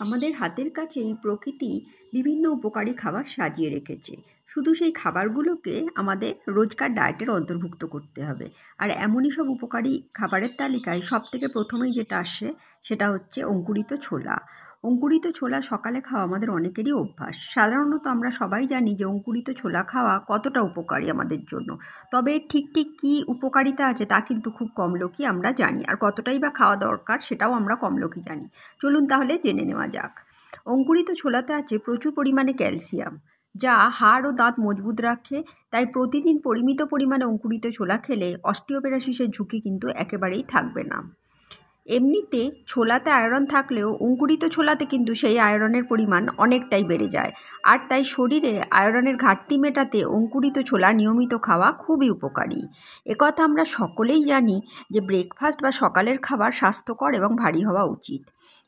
আমাদের হাতের কাছেই প্রকৃতি বিভিন্ন উপকারী খাবার সাজিয়ে রেখেছে। শুধু সেই খাবারগুলোকে আমাদের রোজকার ডায়েটের অন্তর্ভুক্ত করতে হবে। আর এমনই সব উপকারী খাবারের তালিকায় সবথেকে প্রথমেই যেটা আসে সেটা হচ্ছে অঙ্কুরিত ছোলা। অঙ্কুরিত ছোলা সকালে খাওয়া আমাদের অনেকেরই অভ্যাস। সাধারণত আমরা সবাই জানি যে অঙ্কুরিত ছোলা খাওয়া কতটা উপকারী আমাদের জন্য। তবে ঠিক কী উপকারিতা আছে তা কিন্তু খুব কম লোকই আমরা জানি, আর কতটাই বা খাওয়া দরকার সেটাও আমরা কম লোকই জানি। চলুন তাহলে জেনে নেওয়া যাক। অঙ্কুরিত ছোলাতে আছে প্রচুর পরিমাণে ক্যালসিয়াম, যা হাড় ও দাঁত মজবুত রাখে। তাই প্রতিদিন পরিমিত পরিমাণে অঙ্কুরিত ছোলা খেলে অস্টিওপোরোসিসের ঝুঁকি কিন্তু একেবারেই থাকবে না। এমনিতে ছোলাতে আয়রন থাকলেও অঙ্কুরিত ছোলাতে কিন্তু সেই আয়রনের পরিমাণ অনেকটাই বেড়ে যায়। আর তাই শরীরে আয়রনের ঘাটতি মেটাতে অঙ্কুরিত ছোলা নিয়মিত খাওয়া খুবই উপকারী। একথা আমরা সকলেই জানি যে ব্রেকফাস্ট বা সকালের খাবার স্বাস্থ্যকর এবং ভারী হওয়া উচিত।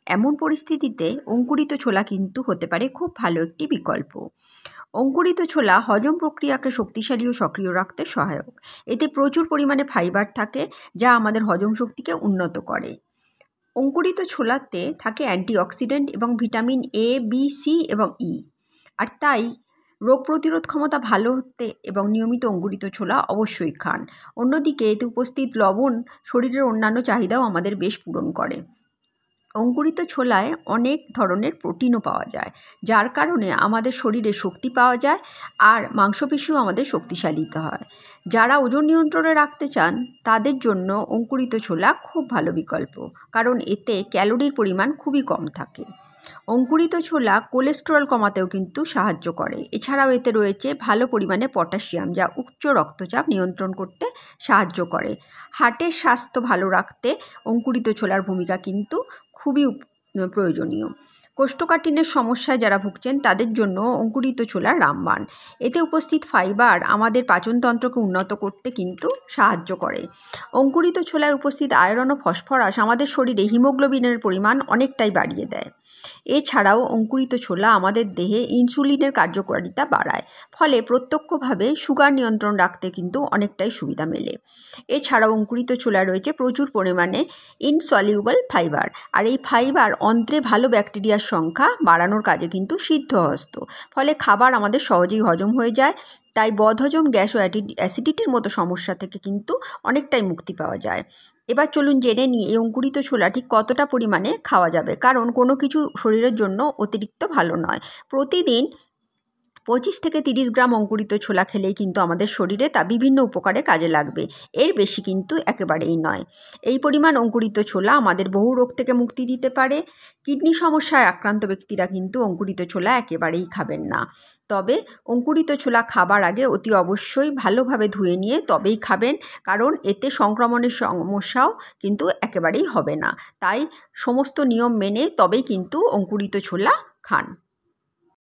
এমন পরিস্থিতিতে অঙ্কুরিত ছোলা কিন্তু হতে পারে খুব ভালো একটি বিকল্প। অঙ্কুরিত ছোলা হজম প্রক্রিয়াকে শক্তিশালী ও সক্রিয় রাখতে সহায়ক। এতে প্রচুর পরিমাণে ফাইবার থাকে, যা আমাদের হজম শক্তিকে উন্নত করে। অঙ্কুরিত ছোলাতে থাকে অ্যান্টিঅক্সিডেন্ট এবং ভিটামিন এ, বি, সি এবং ই। আর তাই রোগ প্রতিরোধ ক্ষমতা ভালো হতে এবং নিয়মিত অঙ্কুরিত ছোলা অবশ্যই খান। অন্যদিকে এতে উপস্থিত লবণ শরীরের অন্যান্য চাহিদাও আমাদের বেশ পূরণ করে। অঙ্কুরিত ছোলায় অনেক ধরনের প্রোটিনও পাওয়া যায়, যার কারণে আমাদের শরীরে শক্তি পাওয়া যায় আর মাংসপেশিও আমাদের শক্তিশালী হয়। যারা ওজন নিয়ন্ত্রণে রাখতে চান তাদের জন্য অঙ্কুরিত ছোলা খুব ভালো বিকল্প, কারণ এতে ক্যালোরির পরিমাণ খুবই কম থাকে। অঙ্কুরিত ছোলা কোলেস্টেরল কমাতেও কিন্তু সাহায্য করে। এছাড়াও এতে রয়েছে ভালো পরিমাণে পটাশিয়াম, যা উচ্চ রক্তচাপ নিয়ন্ত্রণ করতে সাহায্য করে। হার্টের স্বাস্থ্য ভালো রাখতে অঙ্কুরিত ছোলার ভূমিকা কিন্তু খুবই প্রয়োজনীয়। কোষ্ঠকাঠিন্যের সমস্যায় যারা ভুগছেন তাদের জন্য অঙ্কুরিত ছোলা রামবাণ। এতে উপস্থিত ফাইবার আমাদের পাচনতন্ত্রকে উন্নত করতে কিন্তু সাহায্য করে। অঙ্কুরিত ছোলায় উপস্থিত আয়রন ও ফসফরাস আমাদের শরীরে হিমোগ্লোবিনের পরিমাণ অনেকটাই বাড়িয়ে দেয়। এছাড়াও অঙ্কুরিত ছোলা আমাদের দেহে ইনসুলিনের কার্যকারিতা বাড়ায়, ফলে প্রত্যক্ষভাবে সুগার নিয়ন্ত্রণ রাখতে কিন্তু অনেকটাই সুবিধা মেলে। এছাড়াও অঙ্কুরিত ছোলায় রয়েছে প্রচুর পরিমাণে ইনসলিউবল ফাইবার, আর এই ফাইবার অন্ত্রে ভালো ব্যাকটেরিয়ার সংখ্যা বাড়ানোর কাজে কিন্তু সিদ্ধহস্ত। ফলে খাবার আমাদের সহজেই হজম হয়ে যায়। তাই বদহজম, গ্যাস ও অ্যাসিডিটির মতো সমস্যা থেকে কিন্তু অনেকটাই মুক্তি পাওয়া যায়। এবার চলুন জেনে নিই এই অঙ্কুরিত ছোলা ঠিক কতটা পরিমাণে খাওয়া যাবে, কারণ কোনো কিছু শরীরের জন্য অতিরিক্ত ভালো নয়। প্রতিদিন 25 থেকে 30 গ্রাম অঙ্কুরিত ছোলা খেলেই কিন্তু আমাদের শরীরে তা বিভিন্ন উপকারে কাজে লাগবে। এর বেশি কিন্তু একেবারেই নয়। এই পরিমাণ অঙ্কুরিত ছোলা আমাদের বহু রোগ থেকে মুক্তি দিতে পারে। কিডনি সমস্যায় আক্রান্ত ব্যক্তিরা কিন্তু অঙ্কুরিত ছোলা একেবারেই খাবেন না। তবে অঙ্কুরিত ছোলা খাবার আগে অতি অবশ্যই ভালোভাবে ধুয়ে নিয়ে তবেই খাবেন, কারণ এতে সংক্রমণের সমস্যাও কিন্তু একেবারেই হবে না। তাই সমস্ত নিয়ম মেনে তবেই কিন্তু অঙ্কুরিত ছোলা খান।